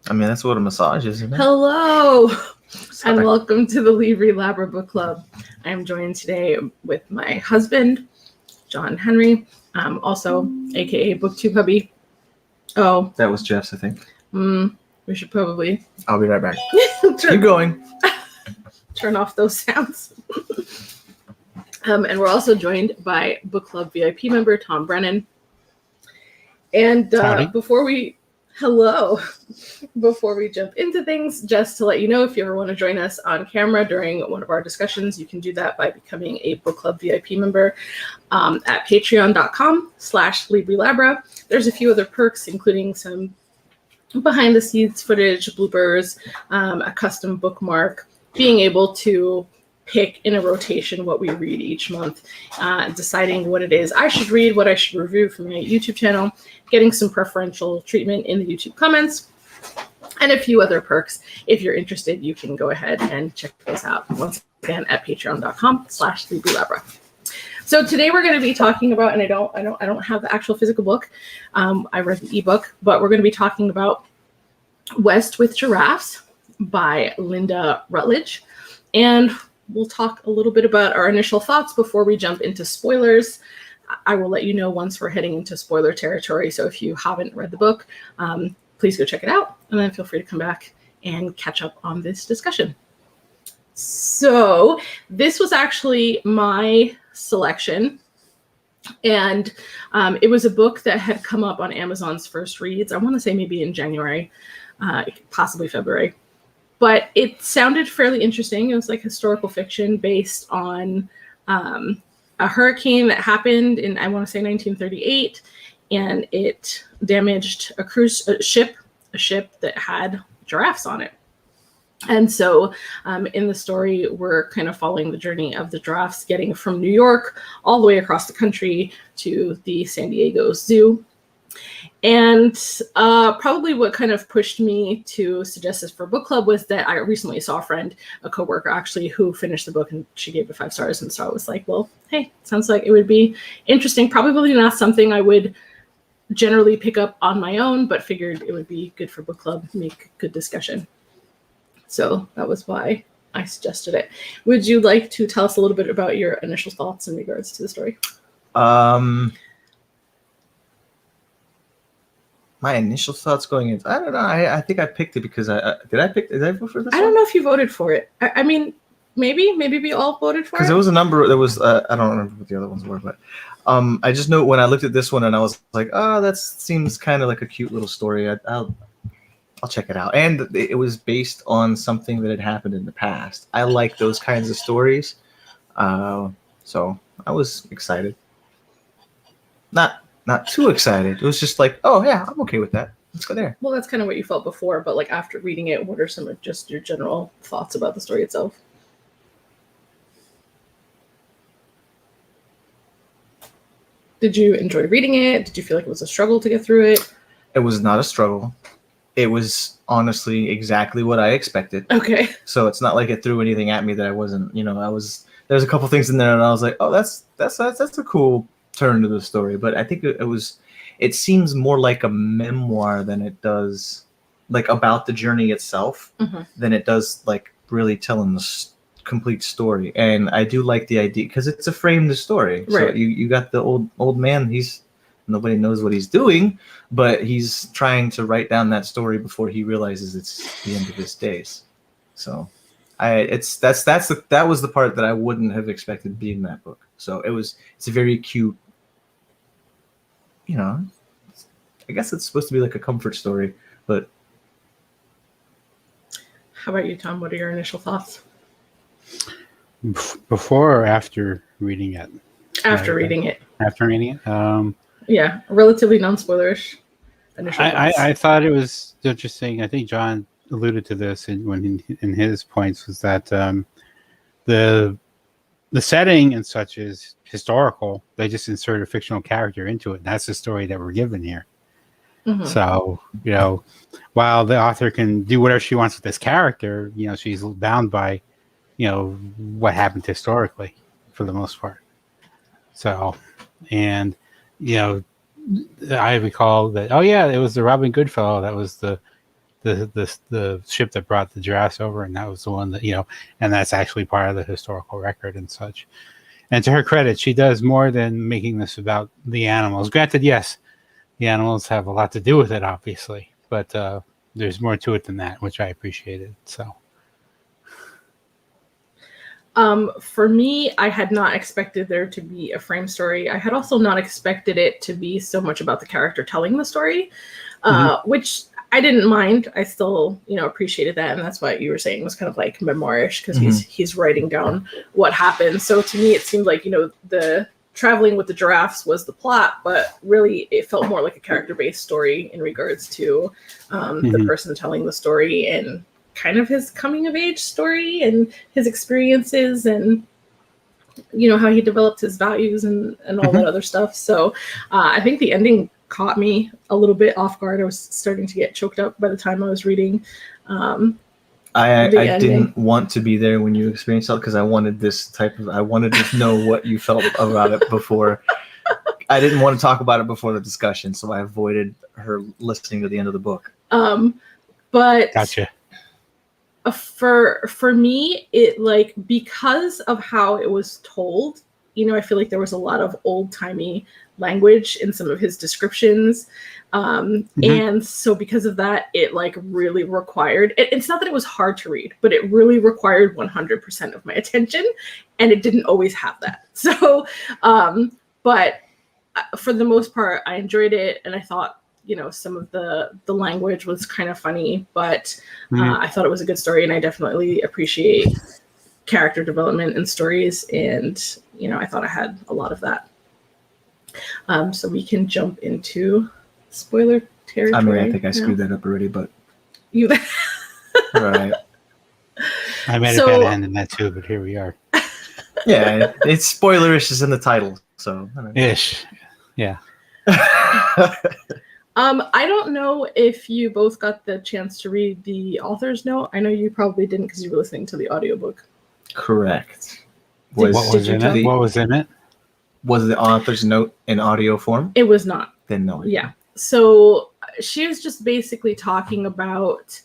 I mean, that's what a massage is, isn't it? Hello, Sorry. and welcome to the Libri Labra book club. I am joined today with my husband, John Henry, also aka BookTube hubby. Oh, That was Jeff's, I think. We should probably I'll be right back. Keep going. turn off those sounds. And we're also joined by book club VIP member Tom Brennan. And before we jump into things, just to let you know, if you ever want to join us on camera during one of our discussions, you can do that by becoming a book club VIP member at patreon.com/Libri Labra. There's a few other perks, including some behind the scenes footage, bloopers, a custom bookmark, being able to pick in a rotation what we read each month, deciding what it is I should read, what I should review from my YouTube channel, getting some preferential treatment in the YouTube comments, and a few other perks. If you're interested, you can go ahead and check those out once again at patreon.com/Libri Labra. So today we're going to be talking about, and I don't have the actual physical book. I read the ebook, but we're going to be talking about West With Giraffes by Lynda Rutledge, and we'll talk a little bit about our initial thoughts before we jump into spoilers. I will let you know once we're heading into spoiler territory. So if you haven't read the book, please go check it out, and then feel free to come back and catch up on this discussion. So this was actually my selection, and it was a book that had come up on Amazon's first reads. I want to say maybe in January, possibly February. But it sounded fairly interesting. It was like historical fiction based on a hurricane that happened in, I want to say, 1938, and it damaged a ship that had giraffes on it. And so in the story, we're kind of following the journey of the giraffes getting from New York all the way across the country to the San Diego Zoo. And probably what kind of pushed me to suggest this for book club was that I recently saw a coworker actually, who finished the book, and she gave it 5 stars. And so I was like, well, hey, sounds like it would be interesting. Probably not something I would generally pick up on my own, but figured it would be good for book club, make good discussion. So that was why I suggested it. Would you like to tell us a little bit about your initial thoughts in regards to the story? My initial thoughts going into, I don't know. I think I picked it because did I vote for this? I don't know if you voted for it. I mean, maybe we all voted for it. Because there was a number. There was I don't remember what the other ones were, but I just know when I looked at this one and I was like, oh, that seems kind of like a cute little story. I'll check it out. And it was based on something that had happened in the past. I like those kinds of stories, so I was excited. Not too excited. It was just like, oh yeah, I'm okay with that. Let's go there. Well, that's kind of what you felt before, but like after reading it, what are some of just your general thoughts about the story itself? Did you enjoy reading it? Did you feel like it was a struggle to get through it? It was not a struggle. It was honestly exactly what I expected. Okay. So it's not like it threw anything at me that I wasn't, there's a couple things in there and I was like, oh, that's a cool turn to the story. But I think it seems more like a memoir than it does like about the journey itself, than it does like really telling the complete story. And I do like the idea because it's a framed story. Right. So you got the old man, nobody knows what he's doing, but he's trying to write down that story before he realizes it's the end of his days. So that was the part that I wouldn't have expected to be in that book. So it's a very cute, I guess it's supposed to be like a comfort story, but. How about you, Tom? What are your initial thoughts? Before or after reading it? After reading it. After reading it? Yeah, relatively non-spoilerish initial thoughts. I thought it was interesting. I think John alluded to this in his points, was that the setting and such is historical. They just insert a fictional character into it. And that's the story that we're given here. So, while the author can do whatever she wants with this character, she's bound by, what happened historically for the most part. So, and, I recall that, oh yeah, it was the Robin Goodfellow that was the the ship that brought the giraffes over, and that was the one that, and that's actually part of the historical record and such. And to her credit, she does more than making this about the animals. Granted, yes, the animals have a lot to do with it, obviously, but there's more to it than that, which I appreciated. So. For me, I had not expected there to be a frame story. I had also not expected it to be so much about the character telling the story, which I didn't mind. I still, appreciated that, and that's what you were saying was kind of like memoirish, because he's writing down what happened. So to me, it seemed like the traveling with the giraffes was the plot, but really it felt more like a character-based story in regards to the person telling the story and kind of his coming of age story and his experiences and how he developed his values and all that other stuff. So I think the ending caught me a little bit off guard. I was starting to get choked up by the time I was reading. I didn't want to be there when you experienced it, because I wanted to know what you felt about it before. I didn't want to talk about it before the discussion, so I avoided her listening to the end of the book. But gotcha. For me, it because of how it was told, I feel like there was a lot of old-timey language in some of his descriptions. And so because of that, it really required, it's not that it was hard to read, but it really required 100% of my attention, and it didn't always have that. So, but for the most part, I enjoyed it, and I thought, some of the language was kind of funny, but I thought it was a good story, and I definitely appreciate character development and stories, and I thought I had a lot of that. So we can jump into spoiler territory. I think I screwed that up already, but you. All right. I made a bad end in that too, but here we are. Yeah, it's spoilerish is in the title, so ish. Yeah. I don't know if you both got the chance to read the author's note. I know you probably didn't because you were listening to the audiobook. Correct. What was in it? Was the author's note in audio form? It was not. Then no. Yeah. So she was just basically talking about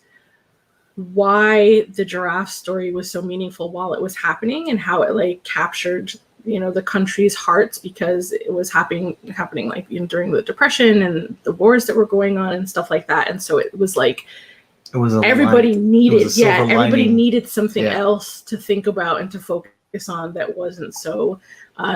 why the giraffe story was so meaningful while it was happening, and how it captured the country's hearts, because it was happening during the Depression and the wars that were going on and stuff like that. And so it was everybody needed something else to think about and to focus on that wasn't so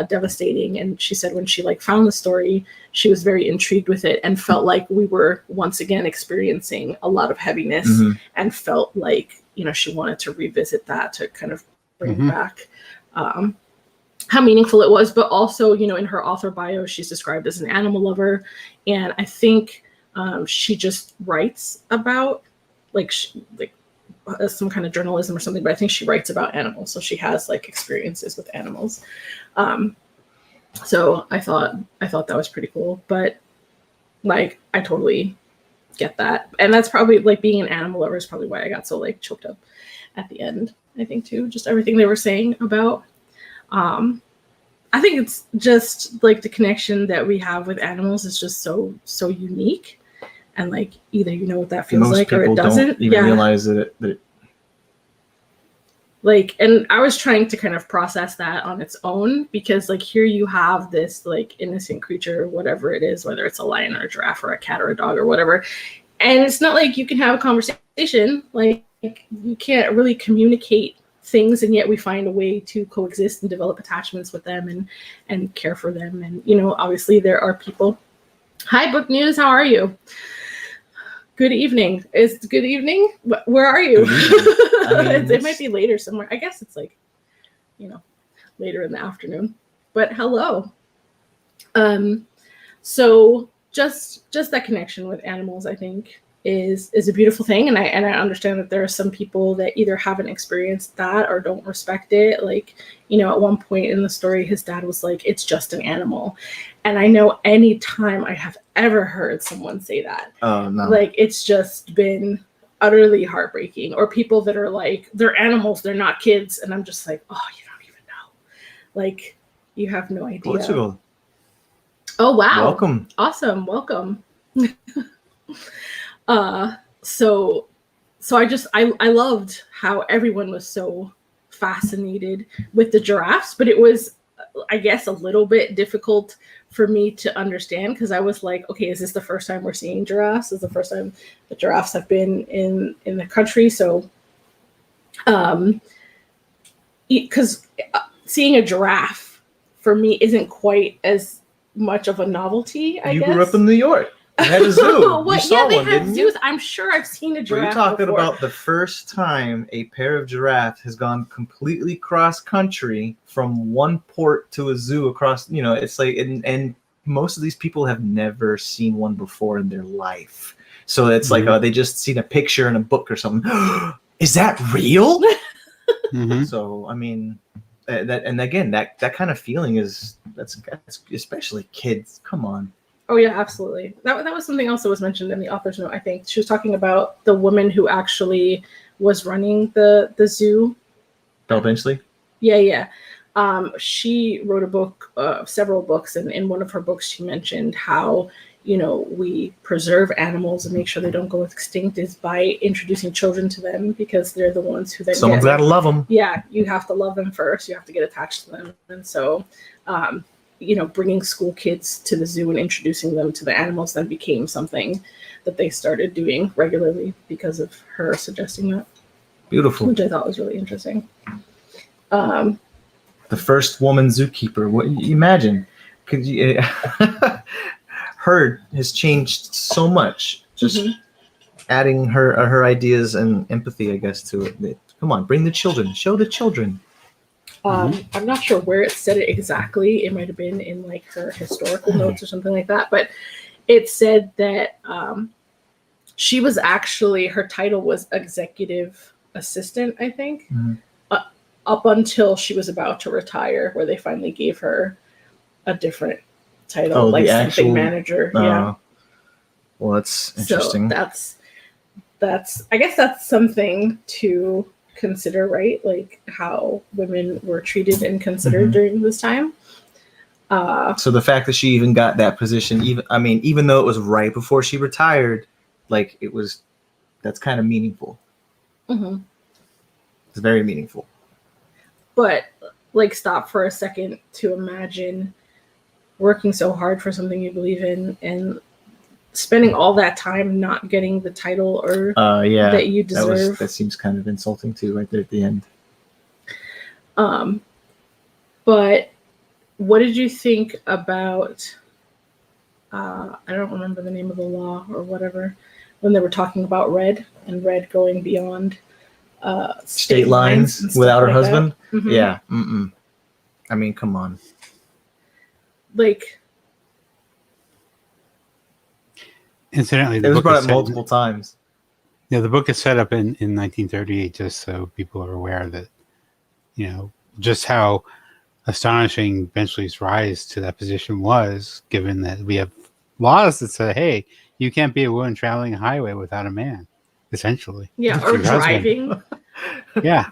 devastating. And she said when she found the story, she was very intrigued with it and felt like we were once again experiencing a lot of heaviness, and felt like she wanted to revisit that to kind of bring back how meaningful it was. But also, in her author bio, she's described as an animal lover, and I think she just writes about some kind of journalism or something, but I think she writes about animals, so she has experiences with animals. So I thought that was pretty cool, but I totally get that, and that's probably being an animal lover is probably why I got so choked up at the end. I think too, just everything they were saying about. I think it's just the connection that we have with animals is just so unique, and either what that feels Most like or it doesn't. Don't even realize that and I was trying to kind of process that on its own, because here you have this innocent creature, whatever it is, whether it's a lion or a giraffe or a cat or a dog or whatever, and it's not you can have a conversation, you can't really communicate things, and yet we find a way to coexist and develop attachments with them and care for them. And obviously there are people. Hi, Book News, how are you? Good evening. It's good evening. Where are you? It might be later somewhere. I guess it's later in the afternoon, but hello. So just that connection with animals, I think, is a beautiful thing, and I understand that there are some people that either haven't experienced that or don't respect it. At one point in the story, his dad was like, "It's just an animal," and I know any time I have ever heard someone say that, it's just been utterly heartbreaking. Or people that are they're animals, they're not kids, and I'm just like, oh, you don't even know, you have no idea. Portugal. Oh wow! Welcome. Awesome, welcome. So so I loved how everyone was so fascinated with the giraffes, but it was, I guess, a little bit difficult for me to understand, because I was like, okay, is this the first time we're seeing giraffes? Is the first time the giraffes have been in the country? So, because seeing a giraffe for me isn't quite as much of a novelty, I guess. You grew up in New York. You had a zoo. Well, you saw they one, have didn't zoos. you? I'm sure I've seen a giraffe. We're talking before. about the first time a pair of giraffes has gone completely cross country from one port to a zoo across. It's like, and most of these people have never seen one before in their life. So it's like they just seen a picture in a book or something. Is that real? So I mean, that, and again, that kind of feeling that's especially kids. Come on. Oh yeah, absolutely. That was something else that was mentioned in the author's note. I think she was talking about the woman who actually was running the zoo. Belle Benchley? Yeah. She wrote a book, several books, and in one of her books she mentioned how, we preserve animals and make sure they don't go extinct is by introducing children to them, because they're the ones who then someone's got to love them. Yeah, you have to love them first. You have to get attached to them, and so. Bringing school kids to the zoo and introducing them to the animals then became something that they started doing regularly because of her suggesting that. Beautiful. Which I thought was really interesting. The first woman zookeeper. What you imagine? Could you? Her has changed so much. Just adding her ideas and empathy, I guess, to it. Come on, bring the children. Show the children. I'm not sure where it said it exactly. It might have been in like her historical notes or something like that. But it said that she was actually, her title was executive assistant, I think, up until she was about to retire, where they finally gave her a different title, like something actual, manager. Yeah. Well, that's interesting. So that's I guess that's something to consider, right? Like how women were treated and considered during this time. So the fact that she even got that position, even though it was right before she retired, like that's kind of meaningful. It's very meaningful. But like, stop for a second to imagine working so hard for something you believe in and spending all that time not getting the title or that you deserve. That seems kind of insulting too, right there at the end. But what did you think about I don't remember the name of the law or whatever, when they were talking about Red going beyond state lines without her husband? Yeah. I mean, come on. Like, incidentally, it was brought up multiple times. Yeah, the book is set up in 1938, just so people are aware that, just how astonishing Benchley's rise to that position was, given that we have laws that say, hey, you can't be a woman traveling a highway without a man, essentially. Yeah, or driving. Yeah.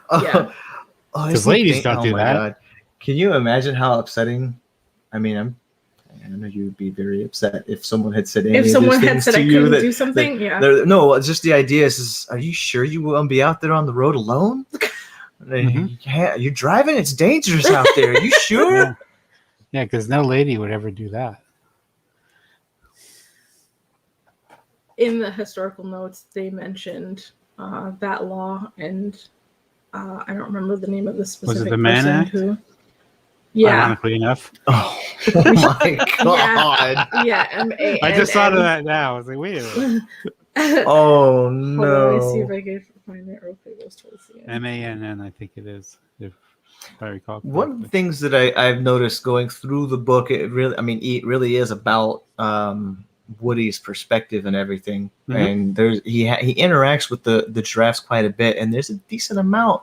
Because ladies don't do that. God. Can you imagine how upsetting? I mean, I know you'd be very upset if someone had said if someone had said I couldn't do something. No, just the idea is, are you sure you won't be out there on the road alone? Yeah, you're driving. It's dangerous out there. Are you sure? Yeah, because no lady would ever do that. In the historical notes, they mentioned that law, and I don't remember the name of the specific person. Was it the Mann Act? Who, yeah. Ironically enough. Oh my God. Yeah, M-A-N-N. I just thought of that now. I was like, wait a minute. Oh, no. Hold on, let me see if I can find it real quick. It was towards the end. M-A-N-N, I think it is, if I recall correctly. One of the things that I've noticed going through the book, it really is about Woody's perspective and everything. And he interacts with the giraffes quite a bit, and there's a decent amount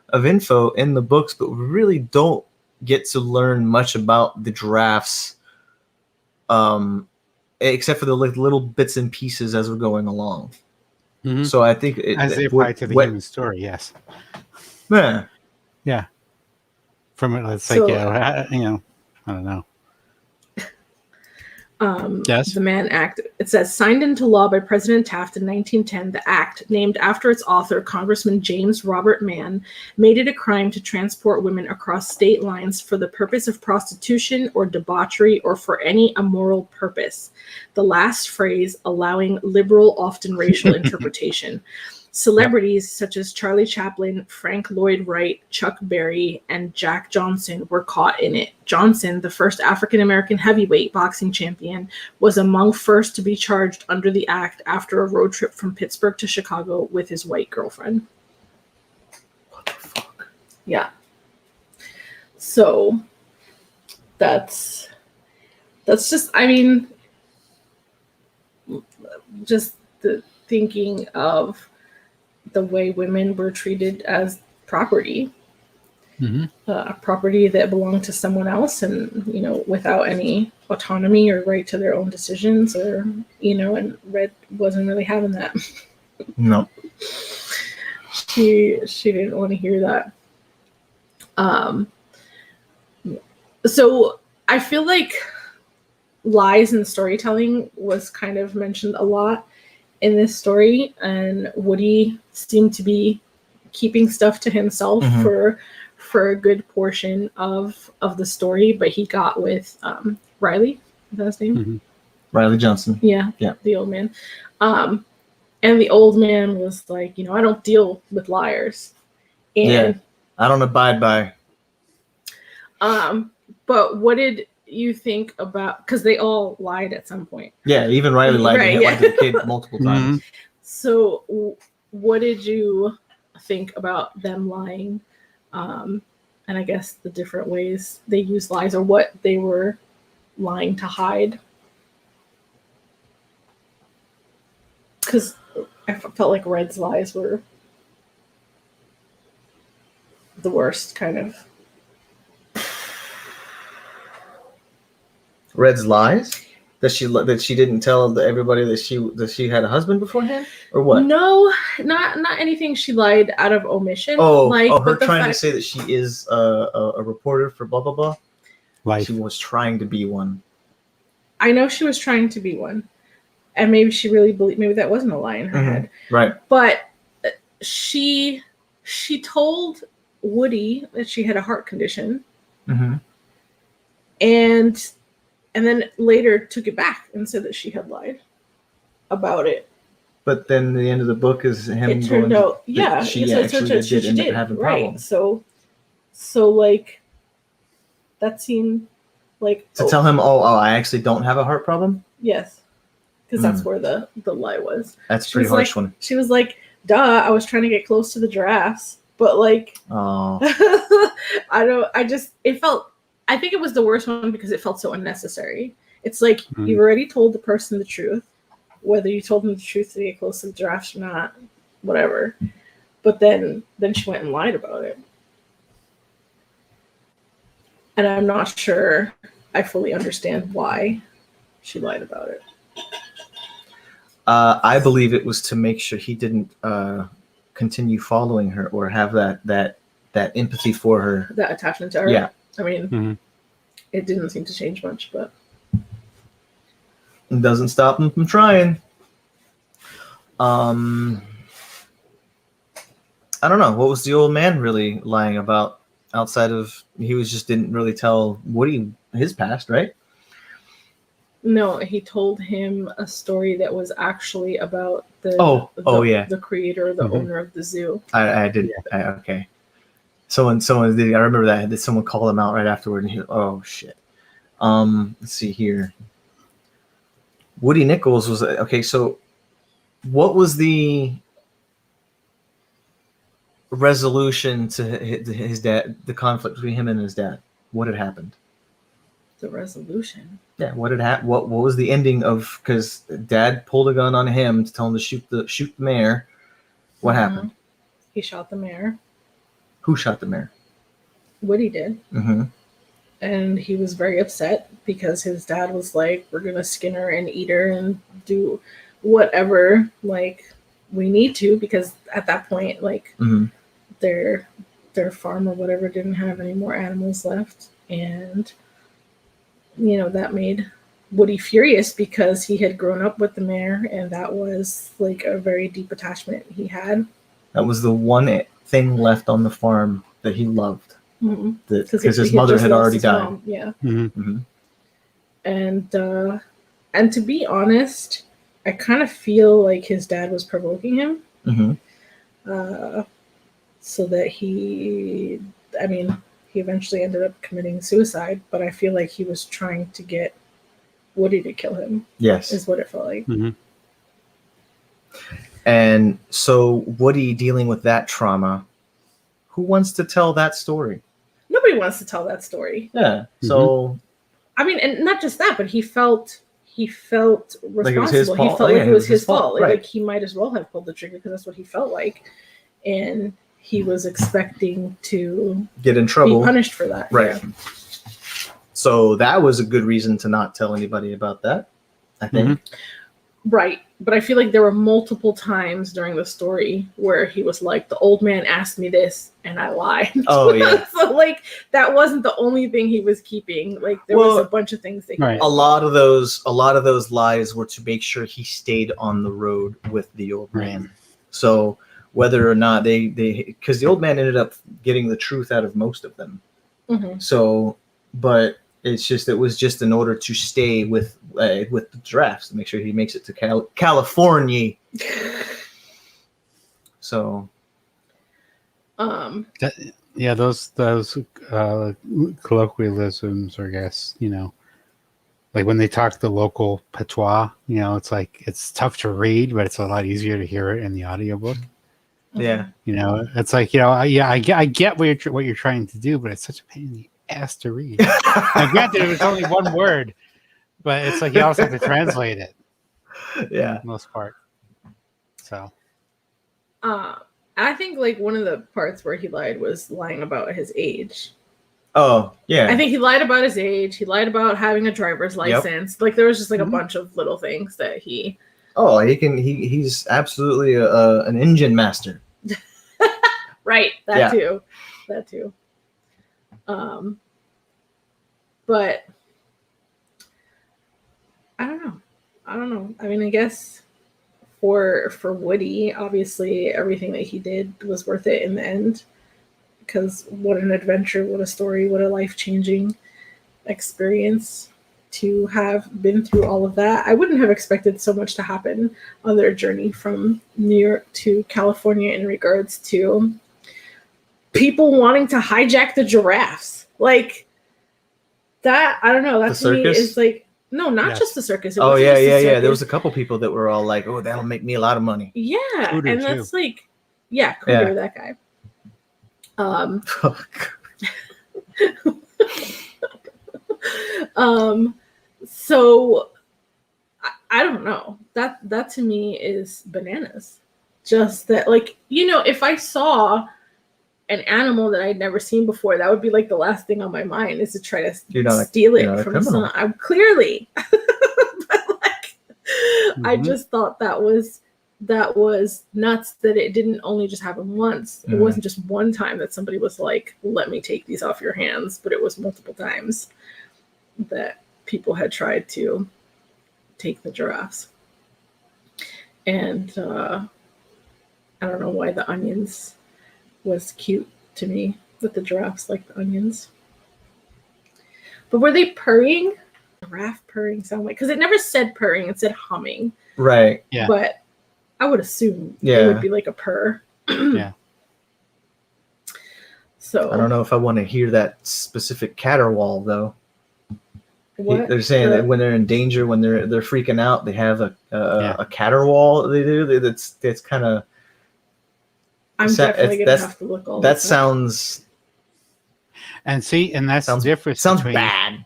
of info in the books, but we really don't get to learn much about the giraffes, except for the little bits and pieces as we're going along. So I think as they apply to the human story, yes. Yeah. From it, let's say, I don't know. Yes. The Mann Act. It says, signed into law by President Taft in 1910, the act, named after its author, Congressman James Robert Mann, made it a crime to transport women across state lines for the purpose of prostitution or debauchery or for any immoral purpose. The last phrase allowing liberal, often racial interpretation. Celebrities such as Charlie Chaplin, Frank Lloyd Wright, Chuck Berry, and Jack Johnson were caught in it. Johnson, the first African-American heavyweight boxing champion, was among first to be charged under the act after a road trip from Pittsburgh to Chicago with his white girlfriend. What the fuck? Yeah. So that's just, I mean, just the thinking of the way women were treated as property, property that belonged to someone else, and without any autonomy or right to their own decisions, or and Red wasn't really having that. No, she didn't want to hear that. So I feel like lies and storytelling was kind of mentioned a lot in this story, and Woody seemed to be keeping stuff to himself for a good portion of the story, but he got with Riley, is that his name? Riley Johnson. Yeah, the old man. And the old man was like, I don't deal with liars. And I don't abide by. But what did you think about, because they all lied at some point? Yeah, even Riley lied to the kid multiple times. So what did you think about them lying, and I guess the different ways they use lies, or what they were lying to hide? Because I felt like Red's lies were the worst, kind of. Red's lies? That she didn't tell everybody that she had a husband beforehand, or what? No, not anything. She lied out of omission. Her trying to say that she is a reporter for blah blah blah. Life. She was trying to be one. I know she was trying to be one, and maybe she really believed. Maybe that wasn't a lie in her head, right? But she told Woody that she had a heart condition, and then later took it back and said that she had lied about it. But then the end of the book is him. It turned out, she actually did end up having problems. So like that seemed like to tell him, I actually don't have a heart problem. Yes, because that's where the lie was. That's a pretty harsh one. She was like, "Duh, I was trying to get close to the giraffes," but like, I think it was the worst one because it felt so unnecessary. It's like you've already told the person the truth, whether you told them the truth to get close to the giraffes or not, whatever. But then she went and lied about it. And I'm not sure I fully understand why she lied about it. I believe it was to make sure he didn't continue following her or have that empathy for her. That attachment to her. Yeah. I mean, it didn't seem to change much, but it doesn't stop him from trying. I don't know. What was the old man really lying about outside of didn't really tell Woody his past, right? No, he told him a story that was actually about the creator, the owner of the zoo. I did. Yeah. Okay. Someone did. I remember that someone called him out right afterward, and shit. Let's see here. Woody Nichols was okay. So, what was the resolution to his dad? The conflict between him and his dad. What had happened? The resolution. Yeah. What had happened? What was the ending of? Because Dad pulled a gun on him to tell him to shoot the mayor. What happened? He shot the mayor. Who shot the mayor? Woody did. And he was very upset because his dad was like, "We're gonna skin her and eat her and do whatever like we need to," because at that point, like their farm or whatever didn't have any more animals left, and that made Woody furious because he had grown up with the mayor, and that was like a very deep attachment he had. That was the one thing left on the farm that he loved. Mm-hmm. Because his mother had already died. Mom. Yeah. Mm-hmm. And to be honest, I kind of feel like his dad was provoking him. Mm-hmm. So that he eventually ended up committing suicide, but I feel like he was trying to get Woody to kill him. Yes. Is what it felt like. Mm-hmm. And so Woody dealing with that trauma, who wants to tell that story? Nobody wants to tell that story. Yeah. So I mean, and not just that, but he felt responsible. Like it was his fault. He felt like it was his fault. Right. Like he might as well have pulled the trigger because that's what he felt like. And he was expecting to get in trouble. Be punished for that. Right. Yeah. So that was a good reason to not tell anybody about that, I think. Right. But I feel like there were multiple times during the story where he was like, the old man asked me this and I lied. Oh, yeah. So like that wasn't the only thing he was keeping. Like there was a bunch of things that he Right. A lot of those lies were to make sure he stayed on the road with the old man. So whether or not they because the old man ended up getting the truth out of most of them. Mm-hmm. So, but it was just in order to stay with the giraffes to make sure he makes it to California. So, those colloquialisms, I guess, like when they talk the local patois, it's like it's tough to read, but it's a lot easier to hear it in the audiobook. Yeah, it's like I get what you're trying to do, but it's such a pain in the ass to read. I get that it was only one word, but it's like you also have to translate it. Yeah, for the most part. So, I think like one of the parts where he lied was lying about his age. Oh yeah, I think he lied about his age. He lied about having a driver's license. Yep. Like there was just like a bunch of little things that he. Oh, he's absolutely an engine master. Right. That too. But I don't know. I mean, I guess for Woody, obviously everything that he did was worth it in the end. Because what an adventure, what a story, what a life-changing experience to have been through all of that. I wouldn't have expected so much to happen on their journey from New York to California in regards to people wanting to hijack the giraffes. Like that, I don't know. That to me is like, no, not just the circus. Oh, yeah. There was a couple people that were all like, oh, that'll make me a lot of money. Yeah. Cooter and that's too. Like, yeah, Cooter, that guy. So I don't know. That to me is bananas. Just that, like, if I saw an animal that I'd never seen before, that would be like the last thing on my mind is to try to steal it from someone. I'm clearly, but like, I just thought that was nuts that it didn't only just happen once. It wasn't just one time that somebody was like, let me take these off your hands, but it was multiple times that people had tried to take the giraffes. And I don't know why the onions was cute to me, with the giraffes like the onions. But were they purring? Giraffe purring sound like, because it never said purring, it said humming. Right. Yeah. But I would assume it would be like a purr. Yeah. So I don't know if I want to hear that specific caterwaul though. What? They're saying that when they're in danger, when they're freaking out, they have a caterwaul. They do. That's kind of. I'm definitely gonna have to look all that sounds. And see, and that's the difference. Sounds bad.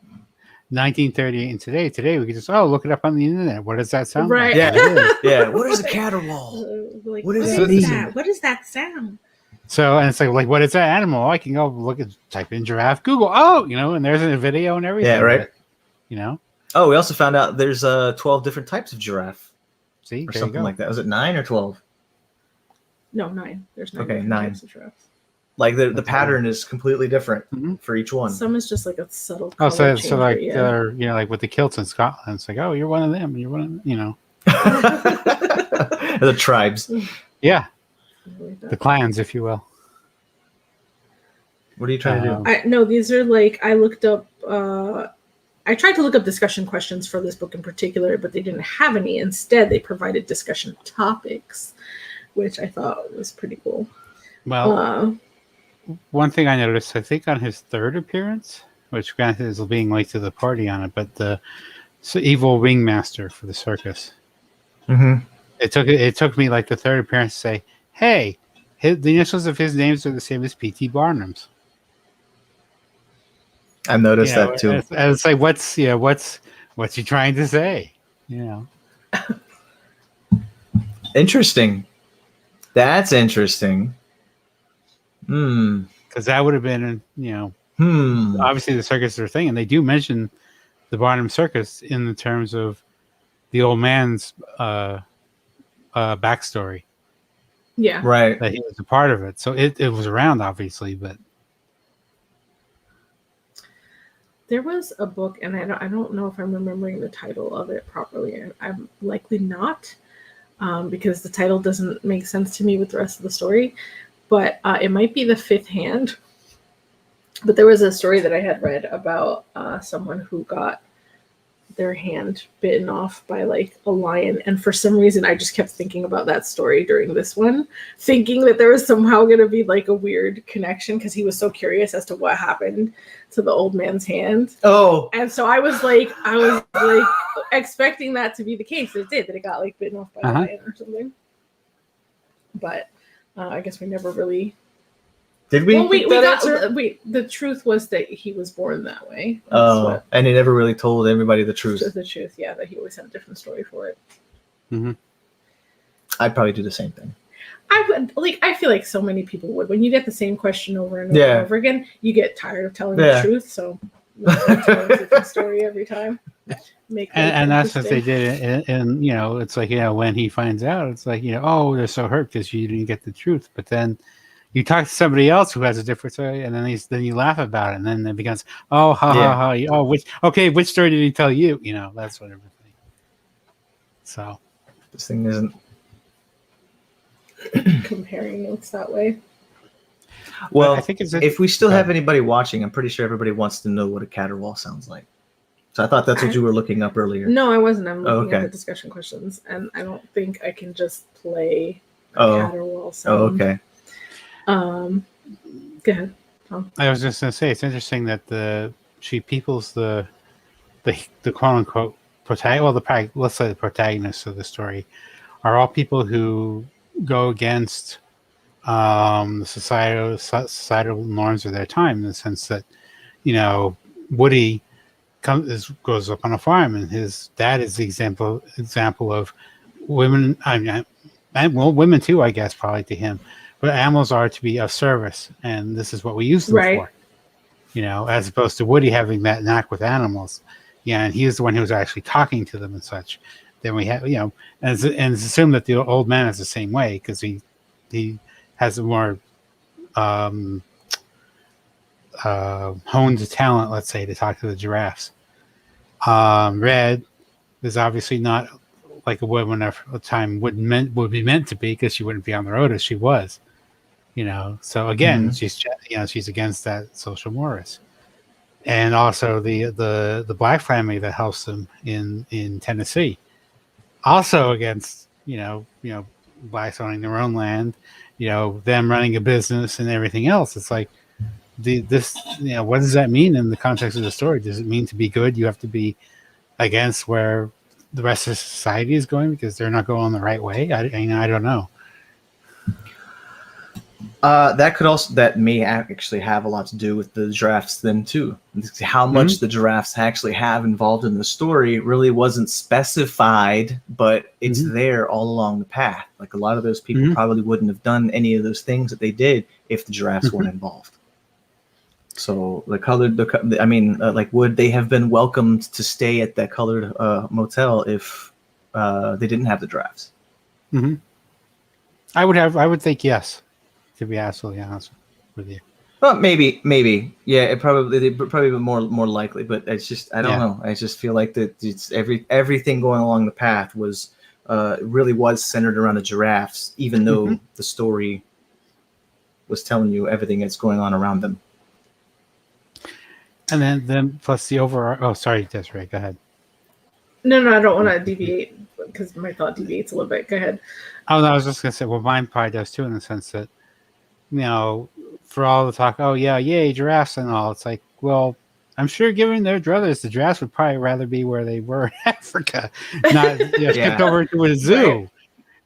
1938 and today. Today we can just look it up on the internet. What does that sound like? Yeah. What is a caterwaul? Like, what is it? That? What is that sound? So, and it's like, what is that animal? I can go look at, type in giraffe, Google. And there's a video and everything. Yeah, right. Oh, we also found out there's 12 different types of giraffe. See, or something like that. Was it 9 or 12? No, 9. There's 9. Okay, 9. Types of giraffes. Like the pattern is completely different for each one. Some is just like a subtle Oh, color change. so like yeah. they're, you know, like with the kilts in Scotland, it's like, oh, you're one of them, you're one of, you know. The tribes. Yeah, the clans, if you will. What are you trying to do? No, these are like, I looked up, I tried to look up discussion questions for this book in particular, but they didn't have any. Instead, they provided discussion topics, which I thought was pretty cool. Well, one thing I noticed, I think on his third appearance, which granted is being late to the party on it, but the evil ringmaster for the circus. Mm-hmm. It took me like the third appearance to say, hey, the initials of his names are the same as P.T. Barnum's. I noticed that too. And it's like, what's he trying to say? You know. Interesting. That's interesting. Because that would have been, you know, obviously the circus is their thing, and they do mention the Barnum Circus in the terms of the old man's backstory. Yeah, right. That he was a part of it, so it was around, obviously, but there was a book, and I don't know if I'm remembering the title of it properly. I'm likely not, because the title doesn't make sense to me with the rest of the story. But it might be The Fifth Hand. But there was a story that I had read about someone who got their hand bitten off by like a lion. And for some reason, I just kept thinking about that story during this one, thinking that there was somehow going to be like a weird connection because he was so curious as to what happened to the old man's hand. Oh. And so I was like expecting that to be the case. It did, that it got like bitten off by a lion or something. But I guess we never really. Did we? Well, we got. The truth was that he was born that way. And he never really told everybody the truth. The truth, yeah. That he always had a different story for it. Mm-hmm. I'd probably do the same thing. I would like. I feel like so many people would. When you get the same question over and over and over again, you get tired of telling the truth. So, tell a different story every time. And that's what they did, and you know, it's like, you know, when he finds out, it's like, you know, oh, they're so hurt because you didn't get the truth. But then you talk to somebody else who has a different story, and then you laugh about it, and then it becomes, oh, ha ha. Oh, which story did he tell you? You know, that's what everything. So this thing isn't comparing notes that way. Well, I think if we still have anybody watching, I'm pretty sure everybody wants to know what a caterwaul sounds like. So I thought that's what you were looking up earlier. No, I wasn't. I'm looking at the discussion questions, and I don't think I can just play a caterwaul sound. Oh, okay. Go ahead, Tom. I was just going to say, it's interesting that she peoples the quote unquote let's say the protagonists of the story are all people who go against the societal norms of their time, in the sense that, you know, Woody grows up on a farm, and his dad is the example of women. Well, women too, I guess, probably to him. But animals are to be of service, and this is what we use them for. You know, as opposed to Woody having that knack with animals. Yeah, and he's the one who's actually talking to them and such. Then we have, you know, and it's assumed that the old man is the same way, because he has a more honed talent, let's say, to talk to the giraffes. Red is obviously not like a woman of a time would be meant to be, because she wouldn't be on the road as she was, you know. So again, she's against that social mores, and also the black family that helps them in Tennessee, also against you know blacks owning their own land, you know, them running a business and everything else. It's like this, you know, what does that mean in the context of the story? Does it mean to be good you have to be against where the rest of society is going because they're not going the right way? I don't know. That may actually have a lot to do with the giraffes then too. How much the giraffes actually have involved in the story really wasn't specified, but it's there all along the path. Like a lot of those people probably wouldn't have done any of those things that they did if the giraffes weren't involved. So like, would they have been welcomed to stay at that colored motel if they didn't have the giraffes? I would think yes, to be absolutely honest. with you. Well, maybe. Yeah, it probably be more likely, but it's just I don't know. I just feel like that it's everything going along the path was really was centered around the giraffes, even though the story was telling you everything that's going on around them. And then plus the overall. Oh, sorry, Desiree, go ahead. No, I don't want to deviate because my thought deviates a little bit. Go ahead. Oh, no, I was just gonna say, well, mine probably does too, in the sense that, you know, for all the talk, oh yeah, yay, giraffes and all, it's like, well, I'm sure given their druthers, the giraffes would probably rather be where they were in Africa, not shipped over to a zoo. Right.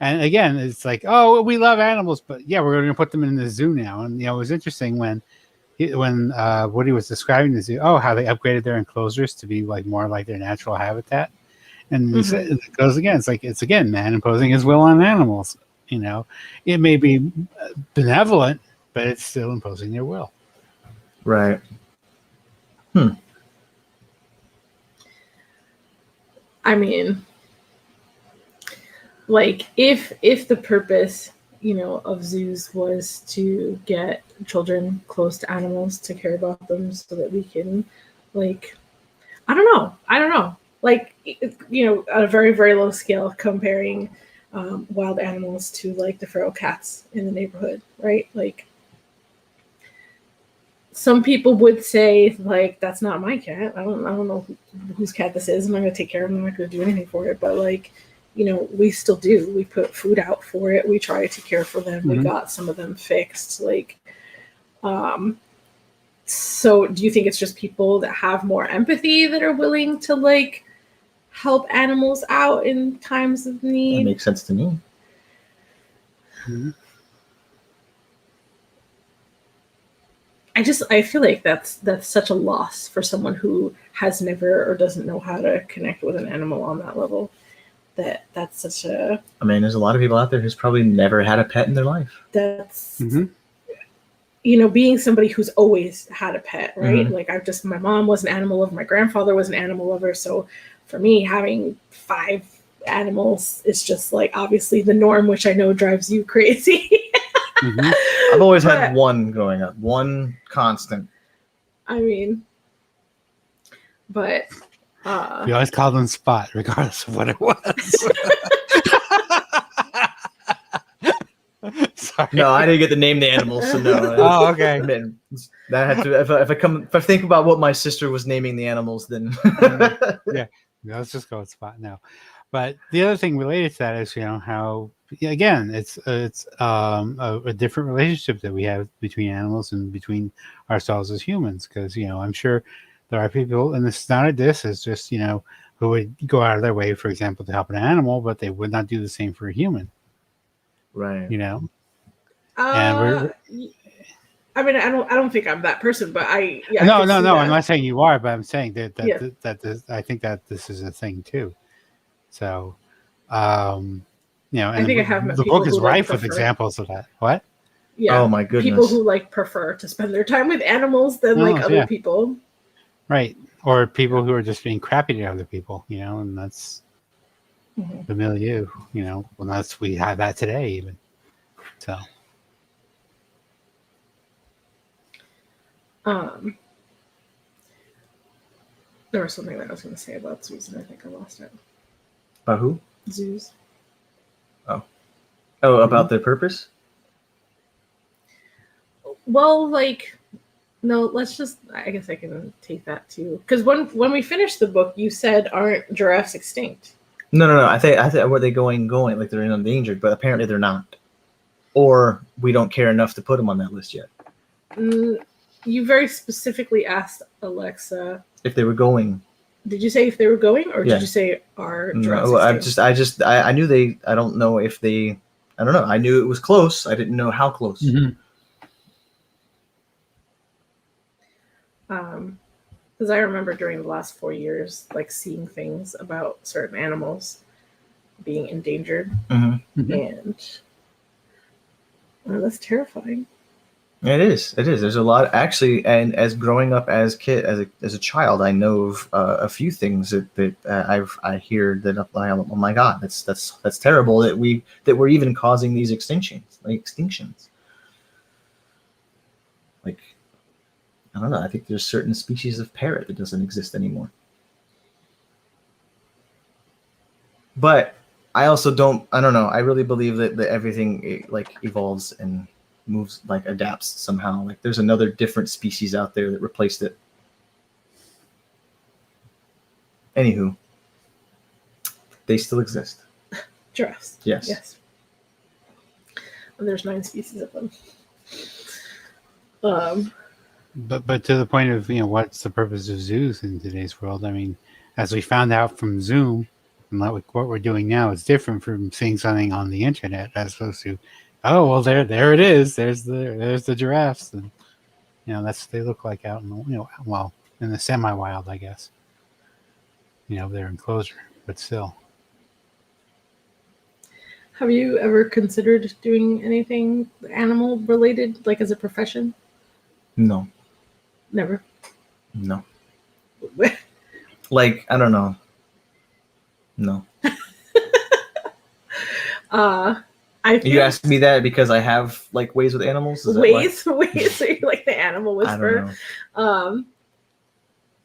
And again, it's like, oh, we love animals, but yeah, we're going to put them in the zoo now. And it was interesting when Woody was describing the zoo, how they upgraded their enclosures to be like more like their natural habitat. And he said, it goes again. It's again man imposing his will on animals. It may be benevolent, but it's still imposing their will. Right. I mean, like if the purpose, of zoos was to get children close to animals, to care about them so that we can, like, I don't know. Like, at a very, very low scale, comparing wild animals to like the feral cats in the neighborhood, right? Like, some people would say, like, that's not my cat. I don't know whose cat this is. I'm not going to take care of him. I'm not going to do anything for it. But, like, we still do. We put food out for it. We try to care for them. We got some of them fixed. Like, so do you think it's just people that have more empathy that are willing to, like, help animals out in times of need? That makes sense to me. I feel like that's such a loss for someone who has never or doesn't know how to connect with an animal on that level. That's such a... I mean, there's a lot of people out there who's probably never had a pet in their life. That's... being somebody who's always had a pet, right? Like, my mom was an animal lover, my grandfather was an animal lover, so for me, having 5 animals is just, like, obviously the norm, which I know drives you crazy. I've always had one growing up, one constant. I mean, but you always called them Spot, regardless of what it was. Sorry. No, I didn't get to name the animals, so no. Oh, okay. That had to. If I think about what my sister was naming the animals, then yeah, let's just go with Spot now. But the other thing related to that is, how, again, it's a different relationship that we have between animals and between ourselves as humans. Because, I'm sure there are people, and it's not a diss, it's just, who would go out of their way, for example, to help an animal, but they would not do the same for a human. Right. And I mean, I don't think I'm that person, but No, I'm not saying you are, but I'm saying that I think that this is a thing too. So, and I think I have the book is rife with examples of that. What? Yeah. Oh my goodness. People who prefer to spend their time with animals than other people. Right. Or people who are just being crappy to other people, and that's the milieu, we have that today even. So. There was something that I was going to say about zoos, and I think I lost it. About who? Zoos. Oh, about their purpose? Well, no, let's just... I guess I can take that too. Because when we finished the book, you said, aren't giraffes extinct? No. I think were they going like they're endangered, but apparently they're not. Or we don't care enough to put them on that list yet. You very specifically asked Alexa if they were going. Did you say if they were going, or did you say are giraffes? No, I knew they. I don't know if they. I don't know. I knew it was close. I didn't know how close. Because I remember during the last 4 years, seeing things about certain animals being endangered, and that's terrifying. It is. There's a lot actually, and as growing up as a child, I know of a few things that I hear that oh my God, that's terrible that we're even causing these extinctions. Like, I don't know. I think there's certain species of parrot that doesn't exist anymore. But I also don't. I don't know. I really believe that everything like evolves and moves, like adapts somehow. Like there's another different species out there that replaced it. Anywho, they still exist. Giraffes. Yes. Yes. And there's 9 species of them. But to the point of, what's the purpose of zoos in today's world? I mean, as we found out from Zoom, and like what we're doing now is different from seeing something on the internet as opposed to, oh well, there it is. There's the giraffes, and that's what they look like out in the well, in the semi-wild, I guess. Their enclosure, but still. Have you ever considered doing anything animal related, like as a profession? No. Never. No. Like, I don't know. No. You asked me that because I have like ways with animals. Ways. So you're like the animal whisperer. I don't know.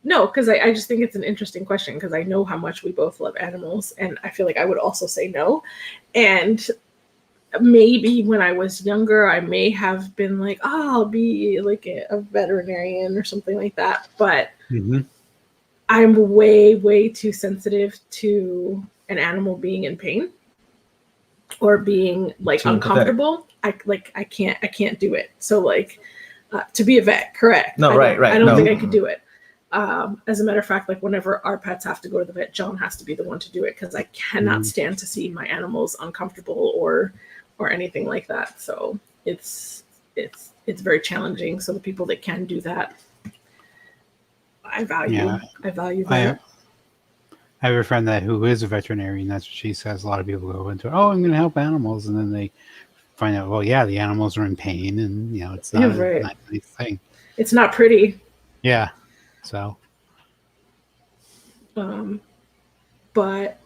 No, because I just think it's an interesting question because I know how much we both love animals, and I feel like I would also say no. And maybe when I was younger, I may have been like, oh, I'll be like a veterinarian or something like that. But I'm way, way too sensitive to an animal being in pain or being like uncomfortable. I can't do it. So like to be a vet, correct? No, right. I don't think I could do it. As a matter of fact, like whenever our pets have to go to the vet, John has to be the one to do it because I cannot stand to see my animals uncomfortable or anything like that. So it's very challenging. So the people that can do that, I value that. I have a friend who is a veterinarian. That's what she says. A lot of people go into, oh, I'm going to help animals, and then they find out, well, yeah, the animals are in pain, and it's not a nice thing. It's not pretty. Yeah. So, but,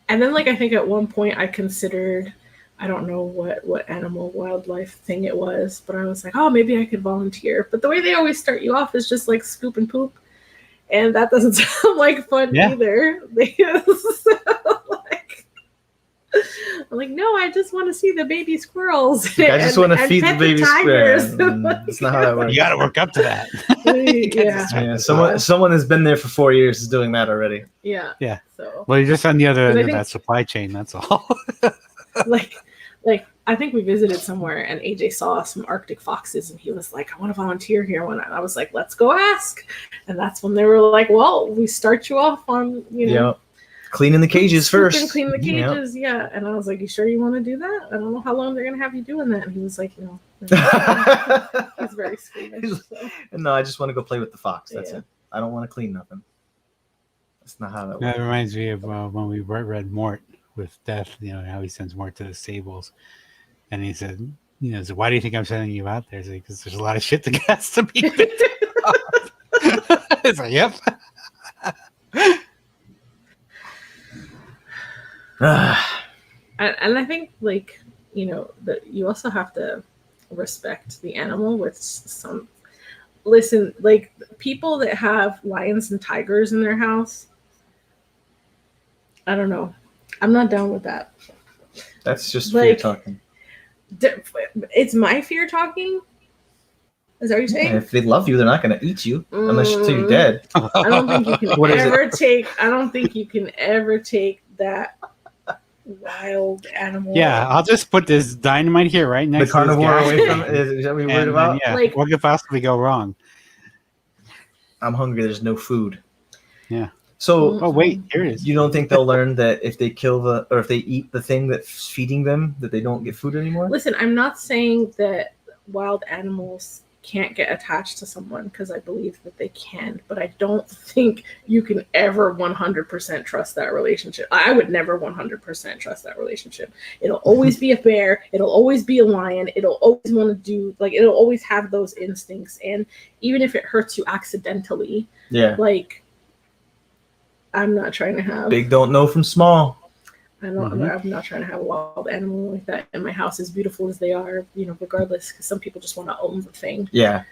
and then like, I think at one point I considered, I don't know what animal wildlife thing it was, but I was like, oh, maybe I could volunteer. But the way they always start you off is just like scoop and poop. And that doesn't sound like fun either. I'm like, no, I just want to see the baby squirrels. I just want to feed the baby squirrels. That's not how that works. You got to work up to that. Someone has been there for 4 years is doing that already. Yeah. Yeah. So. Well, you're just on the other end of that supply chain. That's all. like I think we visited somewhere and AJ saw some Arctic foxes and he was like, I want to volunteer here. And I was like, let's go ask. And that's when they were like, well, we start you off on, cleaning the cages first. Clean the cages, yeah. And I was like, you sure you want to do that? I don't know how long they're going to have you doing that. And he was like, no. He's very squeamish. So. No, I just want to go play with the fox. That's it. I don't want to clean nothing. That's not how that works. That reminds me of when we read Mort with Death, how he sends Mort to the stables. And he said, so why do you think I'm sending you out there? He's like, because there's a lot of shit that has to be picked up. It's like, yep. And I think, like, that you also have to respect the animal with some. Listen, like, people that have lions and tigers in their house, I don't know. I'm not down with that. That's just fear talking. It's my fear talking? Is that what you're saying? Yeah, if they love you, they're not going to eat you unless you're dead. I don't think you can ever take that wild animal. Yeah, I'll just put this dynamite here right next to the carnivore away from it. Is that what you're worried about? Yeah, like, what could possibly go wrong? I'm hungry. There's no food. Yeah. So, oh wait, here it is. You don't think they'll learn that if they kill or if they eat the thing that's feeding them, that they don't get food anymore? Listen, I'm not saying that wild animals can't get attached to someone because I believe that they can, but I don't think you can ever 100% trust that relationship. I would never 100% trust that relationship. It'll always be a bear. It'll always be a lion. It'll always want to do, like, it'll always have those instincts. And even if it hurts you accidentally, like, I'm not trying to have big don't know from small. I'm not trying to have a wild animal like that in my house, as beautiful as they are, regardless, because some people just want to own the thing. Yeah.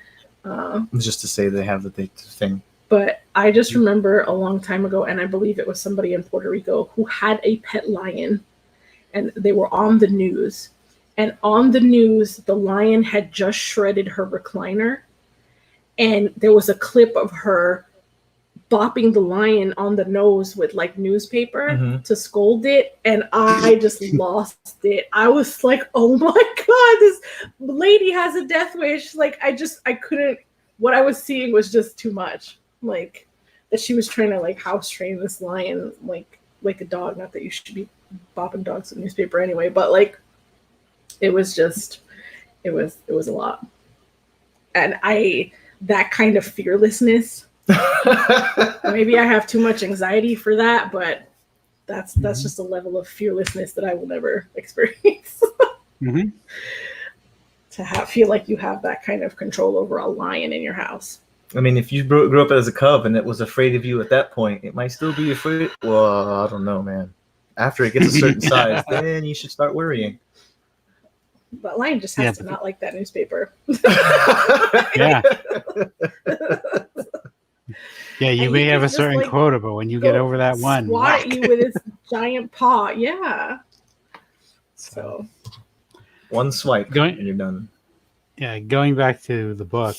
Just to say they have the thing. But I just remember a long time ago, and I believe it was somebody in Puerto Rico who had a pet lion, and they were on the news. And on the news, the lion had just shredded her recliner, and there was a clip of her bopping the lion on the nose with like newspaper to scold it, and I just lost it. I was like, oh my god, this lady has a death wish. Like I couldn't, what I was seeing was just too much. Like that she was trying to like house train this lion like a dog. Not that you should be bopping dogs with newspaper anyway, but like it was just it was a lot. And that kind of fearlessness, maybe I have too much anxiety for that, but that's just a level of fearlessness that I will never experience. To feel like you have that kind of control over a lion in your house. I mean, if you grew up as a cub and it was afraid of you at that point, it might still be afraid. Well, I don't know, man. After it gets a certain size, then you should start worrying. But lion just has to not like that newspaper. Yeah. Yeah, you may have a certain like, quota, but when you get over that one, swat at you with his giant paw. Yeah. So one swipe and you're done. Yeah, going back to the book,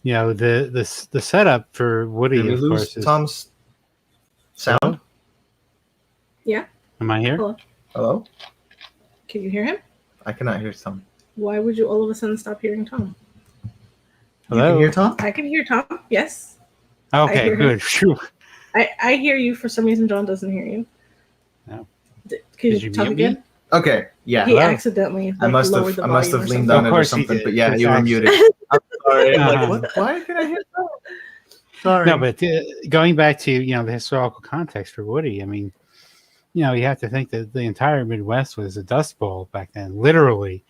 you know, the setup for Woody, Did we of lose course, is Tom's sound. Hello? Yeah. Am I here? Hello? Can you hear him? I cannot hear Tom. Why would you all of a sudden stop hearing Tom? Hello? You can hear Tom? I can hear Tom. Yes. Okay, good. I hear you. For some reason, John doesn't hear you. No. Could you tell again? Me? Okay. Yeah. He accidentally. Like, I must have leaned on it or something. But yeah, you were muted. I'm sorry. I'm like, what? Why can I hear Tom? Sorry. No, but going back to the historical context for Woody, I mean, you have to think that the entire Midwest was a dust bowl back then, literally,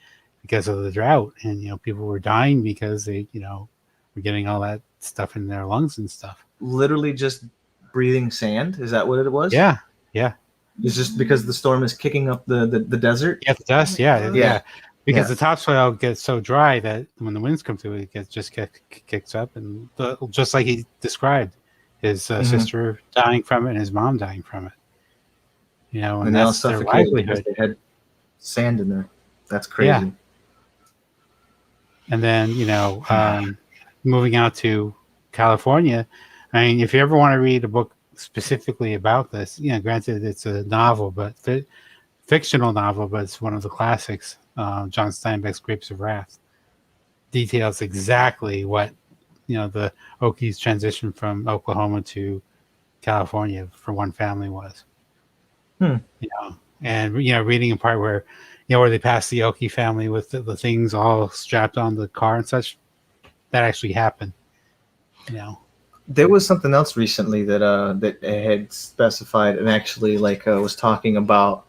because of the drought, and people were dying because they were getting all that stuff in their lungs and stuff. Literally just breathing sand. Is that what it was? Yeah. It's just because the storm is kicking up the desert. Yeah, the dust. Yeah. Because the topsoil gets so dry that when the winds come through, it kicks up, and just like he described, his sister dying from it and his mom dying from it. And that's their livelihood. They had sand in there. That's crazy. Yeah. And then moving out to California. I mean, if you ever want to read a book specifically about this, granted it's a novel, but fictional novel, but it's one of the classics. John Steinbeck's Grapes of Wrath details exactly what the Okies' transition from Oklahoma to California for one family was. And reading a part where where they passed the Okie family with the things all strapped on the car and such, that actually happened. There was something else recently that had specified and actually was talking about.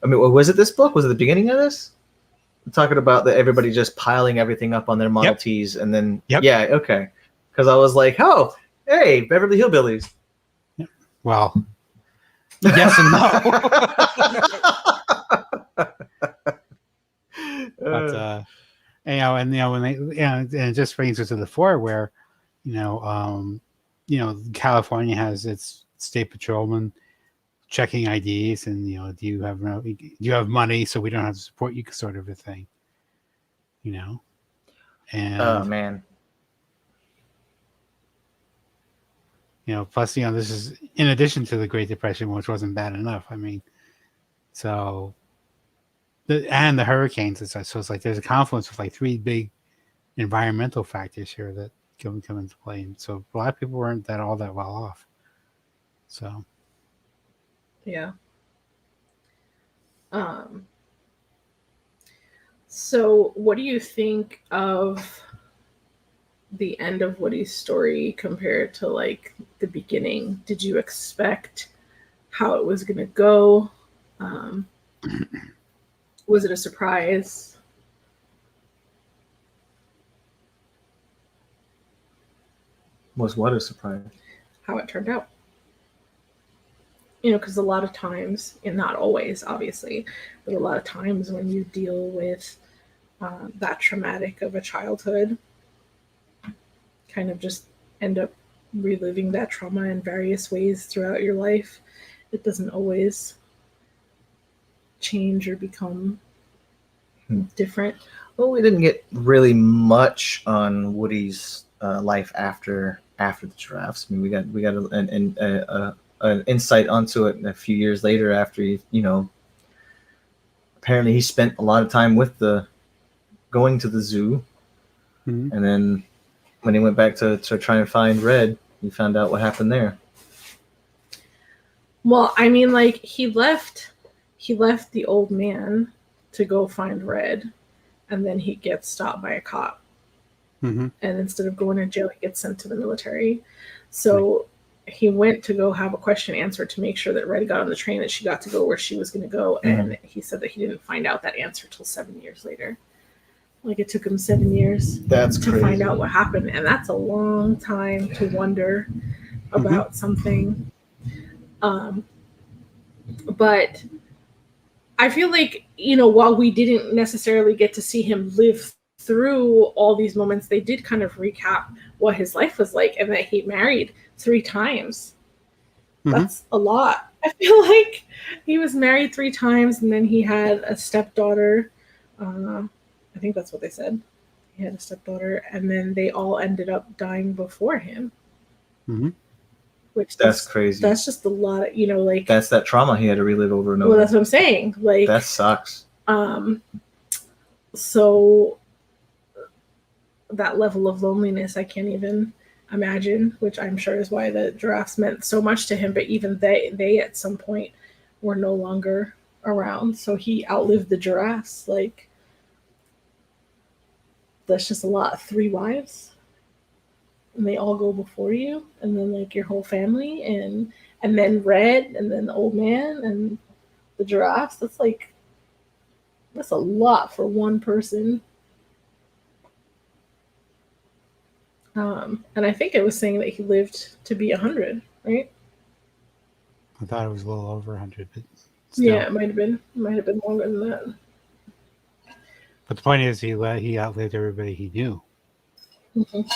I mean, was it this book? Was it the beginning of this? Talking about that everybody just piling everything up on their Model Ts and then yeah, okay. Because I was like, oh, hey, Beverly Hillbillies. Well, yes and no. But when they and it just brings us to the fore where California has its state patrolman checking IDs and do you have money so we don't have to support you, sort of a thing. And oh man. Plus this is in addition to the Great Depression, which wasn't bad enough. I mean, so and the hurricanes and such. So it's like there's a confluence of three big environmental factors here that come into play. And so a lot of people weren't all that well off. So yeah. So what do you think of the end of Woody's story compared to the beginning? Did you expect how it was going to go? Was it a surprise? Was what a surprise? How it turned out. Because a lot of times, and not always, obviously, but a lot of times when you deal with that traumatic of a childhood, kind of just end up reliving that trauma in various ways throughout your life. It doesn't always change or become different. Well, we didn't get really much on Woody's life after the giraffes. I mean, we got an insight onto it a few years later after he, apparently he spent a lot of time going to the zoo, and then when he went back to try and find Red, he found out what happened there. Well, I mean, like he left the old man to go find Red, and then he gets stopped by a cop. And instead of going to jail, he gets sent to the military. So he went to go have a question answered to make sure that Red got on the train, that she got to go where she was going to go. And he said that he didn't find out that answer till 7 years later. Like it took him 7 years to find out what happened. And that's a long time to wonder about something. But I feel like, while we didn't necessarily get to see him live through all these moments, they did kind of recap what his life was like, and that he married 3 times. That's a lot. I feel like he was married 3 times, and then he had a stepdaughter. I think that's what they said. He had a stepdaughter, and then they all ended up dying before him. Which that's crazy. That's just a lot of, like... That's that trauma he had to relive over and over. Well, that's what I'm saying. Like, that sucks. So that level of loneliness, I can't even imagine, which I'm sure is why the giraffes meant so much to him. But even they at some point were no longer around. So he outlived the giraffes. Like, that's just a lot. 3 wives. And they all go before you, and then like your whole family, and then Red, and then the old man, and the giraffes. That's a lot for one person. And I think it was saying that he lived to be 100, right? I thought it was a little over 100, but still. Yeah, it might have been longer than that. But the point is, he outlived everybody he knew.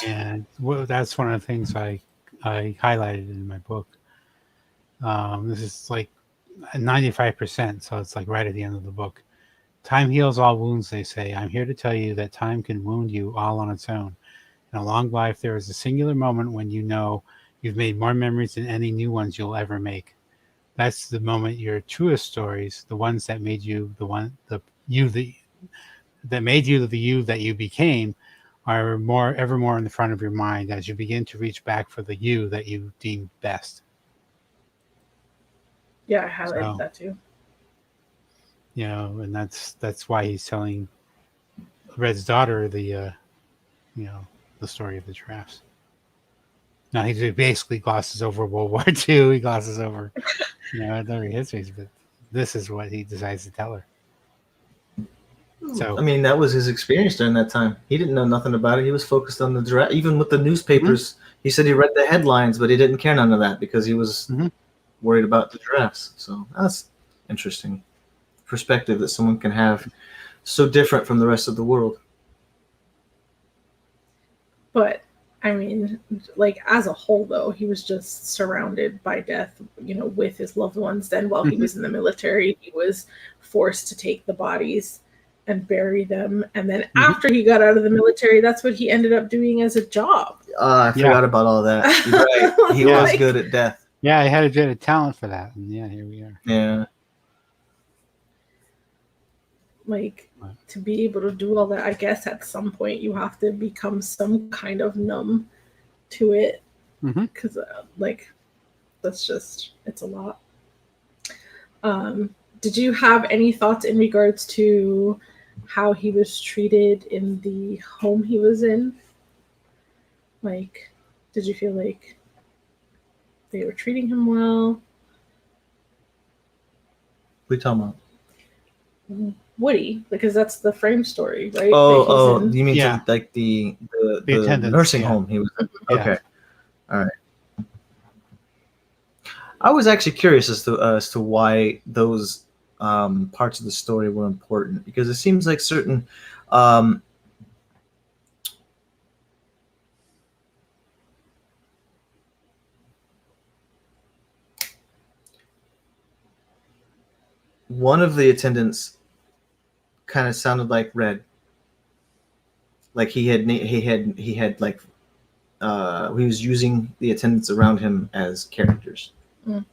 And that's one of the things I highlighted in my book. This is like 95%, so it's like right at the end of the book. Time heals all wounds, they say. I'm here to tell you that time can wound you all on its own. In a long life, there is a singular moment when you know you've made more memories than any new ones you'll ever make. That's the moment your truest stories, the ones that made you that made you the you that you became, are ever more in the front of your mind as you begin to reach back for the you that you deem best. Yeah, I highlighted that too. And that's why he's telling Red's daughter the story of the giraffes. Now he basically glosses over World War II. He glosses over, other histories, but this is what he decides to tell her. So I mean, that was his experience during that time. He didn't know nothing about it. He was focused on the giraffe. Even with the newspapers, he said he read the headlines, but he didn't care none of that because he was worried about the giraffes. So that's interesting perspective that someone can have, so different from the rest of the world. But I mean, like as a whole, though, he was just surrounded by death, with his loved ones. Then while he was in the military, he was forced to take the bodies and bury them. And then after he got out of the military, that's what he ended up doing as a job. I forgot about all that. You're right. He was good at death. Yeah, he had a bit of talent for that. And yeah, here we are. Yeah. Like, to be able to do all that, I guess at some point you have to become some kind of numb to it. Because, that's just, it's a lot. Did you have any thoughts in regards to how he was treated in the home he was in? Like, did you feel like they were treating him well? What are you talking about? Woody, because that's the frame story, right? Oh, you mean like the attendance, nursing home he was in? Okay. All right. I was actually curious as to why those parts of the story were important, because it seems like certain one of the attendants kind of sounded like Red. Like he had like he was using the attendants around him as characters. Mm.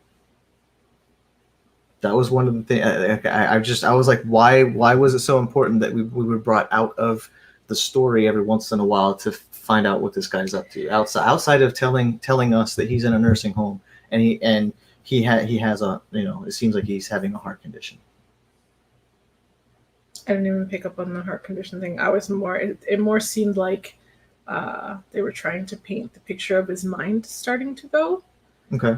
That was one of the things. I was like, why was it so important that we were brought out of the story every once in a while to find out what this guy's up to outside of telling us that he's in a nursing home and he has a, it seems like he's having a heart condition. I didn't even pick up on the heart condition thing. I was more. It more seemed like they were trying to paint the picture of his mind starting to go. Okay.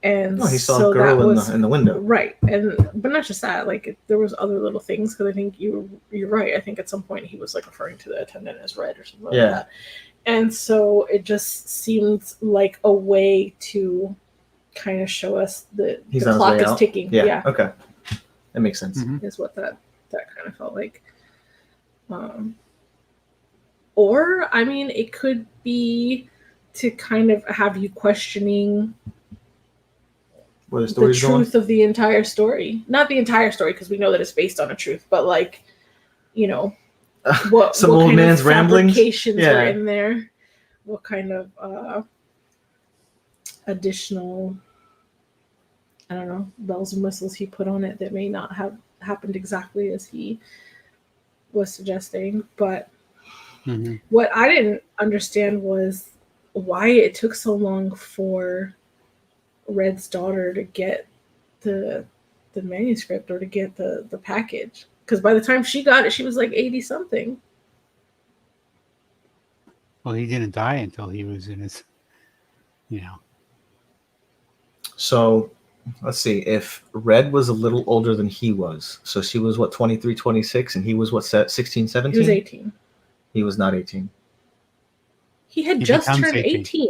And he saw a girl in the window. Right, but not just that. Like there was other little things because I think you're right. I think at some point he was like referring to the attendant as Red or something like that. And so it just seemed like a way to kind of show us that the clock is ticking. Yeah. Okay. That makes sense. Mm-hmm. Is what that kind of felt like. Or I mean, it could be to kind of have you questioning where the story's going? Truth of the entire story. Not the entire story, because we know that it's based on a truth, but like, what some what old kind man's of ramblings fabrications are in there? What kind of additional, I don't know, bells and whistles he put on it that may not have happened exactly as he was suggesting. But what I didn't understand was why it took so long for Red's daughter to get the manuscript or to get the package, because by the time she got it, she was like 80 something. Well, he didn't die until he was in his, So let's see, if Red was a little older than he was, so she was what, 23, 26, and he was what, 16, 17? He was 18. He was not 18. He had just turned 18.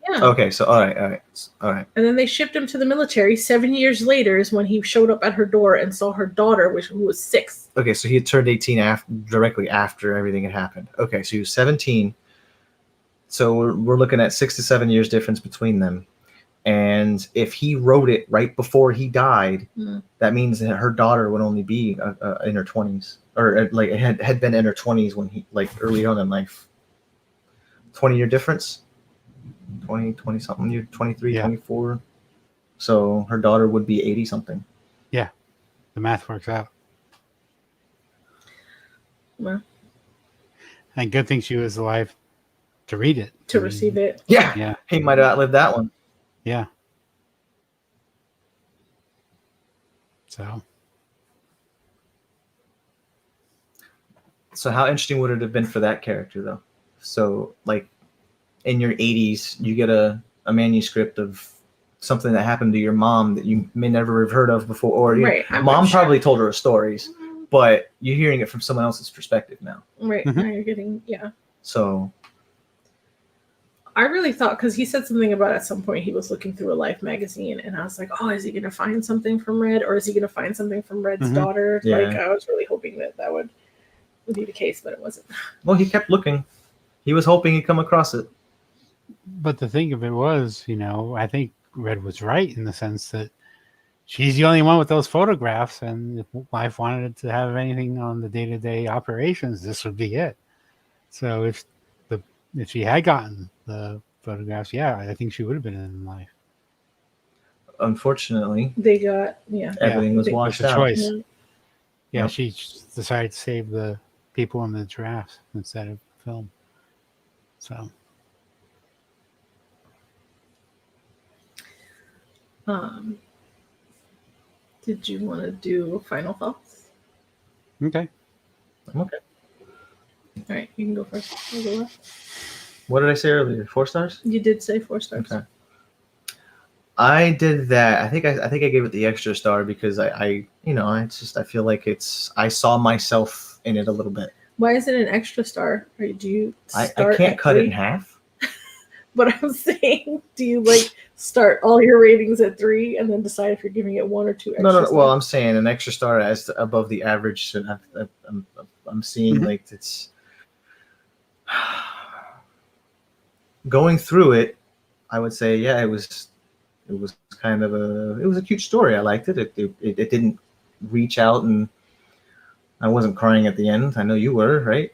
Yeah. Okay, so all right. And then they shipped him to the military. 7 years later is when he showed up at her door and saw her daughter, who was 6. Okay, so he had turned 18 directly after everything had happened. Okay, so he was 17. So we're looking at 6 to 7 years difference between them. And if he wrote it right before he died, that means that her daughter would only be in her 20s, or like had been in her 20s when he, like, early on in life. 20-year difference. 20 something year, 23, 24. So her daughter would be 80 something. Yeah, the math works out. Well, and good thing she was alive to read it, to receive it. Yeah, he might have outlived that one. Yeah. So how interesting would it have been for that character, though? So, like, in your 80s, you get a manuscript of something that happened to your mom that you may never have heard of before, or mom probably told her stories, but you're hearing it from someone else's perspective now. Right. Now you're getting, So I really thought, because he said something about at some point he was looking through a Life magazine, and I was like, oh, is he going to find something from Red, or is he going to find something from Red's daughter? Yeah. Like, I was really hoping that would be the case, but it wasn't. Well, he kept looking. He was hoping he'd come across it. But the thing of it was, I think Red was right in the sense that she's the only one with those photographs, and if life wanted to have anything on the day-to-day operations, this would be it. So if she had gotten the photographs, I think she would have been in life. Unfortunately, they got everything was washed out. Choice. Yeah, she decided to save the people in the giraffes instead of film. So. Did you want to do final thoughts? Okay. All right, you can go first. I'll go last. What did I say earlier? 4 stars? You did say 4 stars. Okay. I did that. I think I gave it the extra star because I feel like I saw myself in it a little bit. Why is it an extra star? Or do you I can't cut it in half. But I'm saying, do you start all your ratings at 3 and then decide if you're giving it 1 or 2 extra stars? Well, I'm saying an extra star as above the average. I'm seeing it's going through it. I would say, it was It was kind of it was a cute story. I liked it. It didn't reach out, and I wasn't crying at the end. I know you were, right?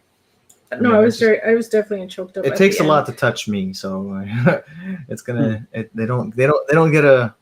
No, I was definitely choked up. It takes a lot to touch me, so it's gonna. They don't get a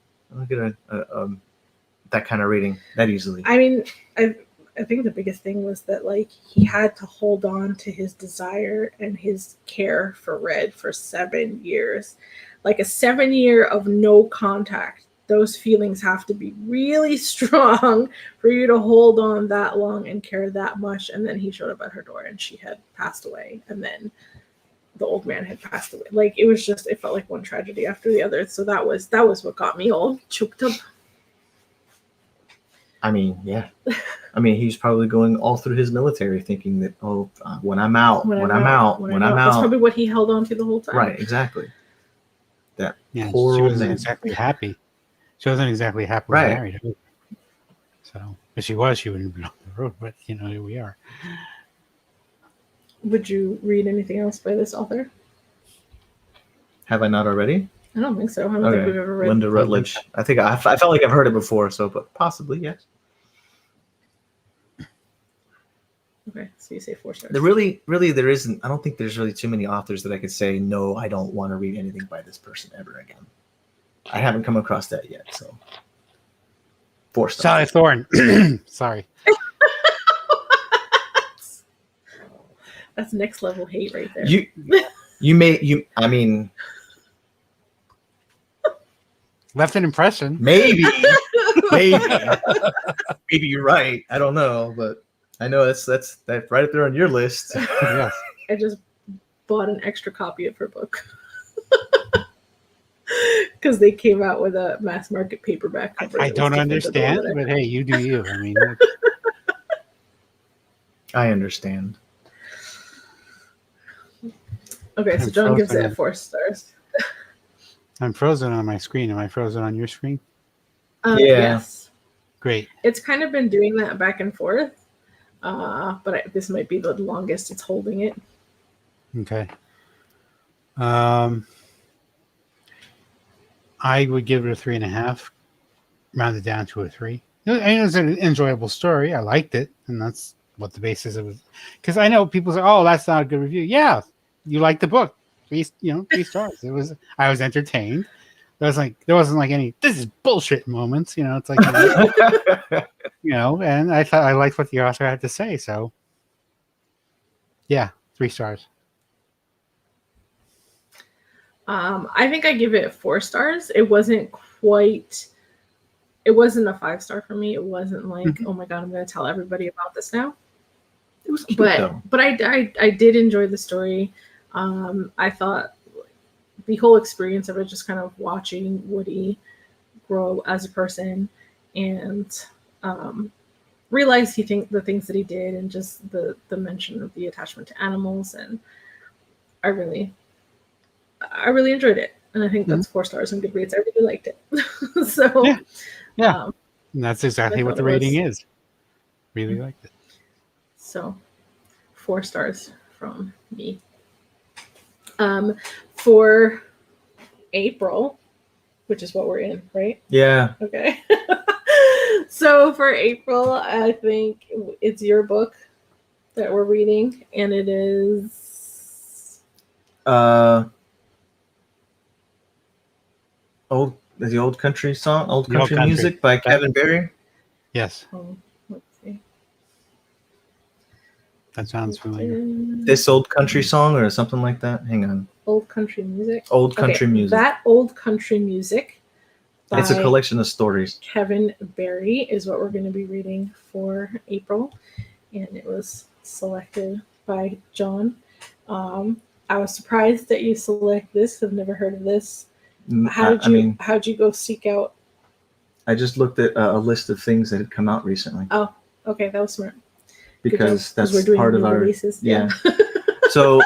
that kind of reading that easily. I mean, I think the biggest thing was that like he had to hold on to his desire and his care for Red for 7 years, like a 7-year of no contact. Those feelings have to be really strong for you to hold on that long and care that much. And then he showed up at her door and she had passed away. And then the old man had passed away. Like it felt like one tragedy after the other. So that was what got me all choked up. I mean, yeah. I mean, he's probably going all through his military thinking that, when I'm out. That's probably what he held on to the whole time. Right, exactly. That Yeah, poor she old wasn't man. exactly happy. She wasn't exactly happily married. So if she was, she wouldn't have been on the road. But here we are. Would you read anything else by this author? Have I not already? I don't think so. I don't think we've ever read Lynda Rutledge. I think I felt like I've heard it before, but possibly, yes. Okay, so you say 4 stars. There isn't. I don't think there's really too many authors that I could say no. I don't want to read anything by this person ever again. I haven't come across that yet. So 4 stars. Sally Thorne. Sorry. That's next level hate right there. I mean, Left an impression. maybe you're right. I don't know, but I know that's right up there on your list. Yes. I just bought an extra copy of her book because they came out with a mass market paperback cover. I don't understand, but hey, you do you. I mean, I understand. Okay, so John gives it 4 stars. I'm frozen on my screen. Am I frozen on your screen? Yeah. Yes. Great. It's kind of been doing that back and forth, but this might be the longest it's holding it. Okay. I would give it a 3.5, rounded down to a 3. It was an enjoyable story. I liked it, and that's what the basis of it. Because I know people say, "Oh, that's not a good review." Yeah, you liked the book. 3 stars. I was entertained. There wasn't like any "this is bullshit" moments. It's like and I thought I liked what the author had to say. So yeah, 3 stars. I think I give it 4 stars. It wasn't a 5-star for me. It wasn't like, oh my god, I'm going to tell everybody about this now. It was cute, but I did enjoy the story. I thought the whole experience of it, just kind of watching Woody grow as a person and realize the things that he did, and just the mention of the attachment to animals, and I really enjoyed it, and I think that's 4 stars on Goodreads. I really liked it. So yeah. And that's exactly what the rating is. Really liked it. So 4 stars from me. For April, which is what we're in, right? Yeah. Okay. So for April, I think it's your book that we're reading, and it is the old country song, old country music by Kevin Barry. Yes. Let's see. That sounds familiar. This old country song or something like that. Hang on. Old country music. Old country music. That old country music. It's a collection of stories. Kevin Barry is what we're going to be reading for April, and it was selected by John. I was surprised that you select this. I've never heard of this. How'd you go seek out? I just looked at a list of things that had come out recently. Oh, okay, that was smart. Because that's we're doing part of our releases. Yeah. So,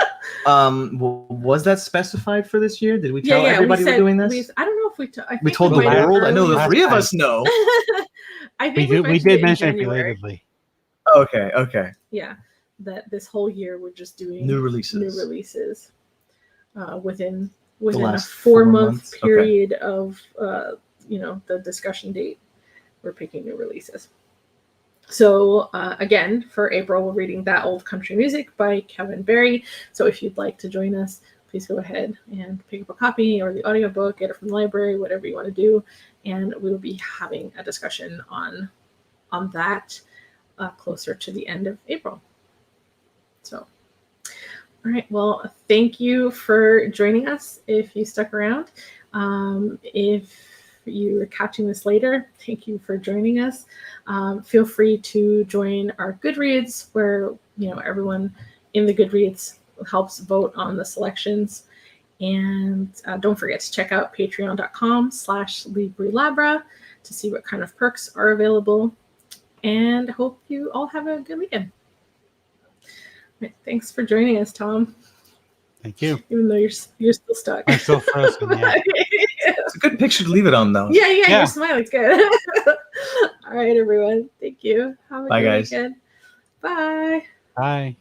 was that specified for this year? Did we tell everybody we're doing this? I don't know if we we told the world. I know the 3 of us know. I think we did mention it belatedly. Okay. Yeah, that this whole year we're just doing new releases within within a last 4 4 month months? Okay. period of the discussion date, we're picking new releases. So again, for April, we're reading That Old Country Music by Kevin Barry. So if you'd like to join us, please go ahead and pick up a copy or the audiobook, get it from the library, whatever you want to do. And we will be having a discussion on that closer to the end of April. So, all right. Well, thank you for joining us if you stuck around. If you are catching this later, thank you for joining us. Feel free to join our Goodreads, where everyone in the Goodreads helps vote on the selections. And don't forget to check out patreon.com/Libri Labra to see what kind of perks are available. And hope you all have a good weekend. Right, thanks for joining us, Tom. Thank you. Even though you're still stuck. I'm still frozen. Yeah. It's a good picture to leave it on, though. Yeah, Yeah. you're smiling. It's good. All right, everyone. Thank you. Have a Bye, good guys. weekend. Bye. Bye.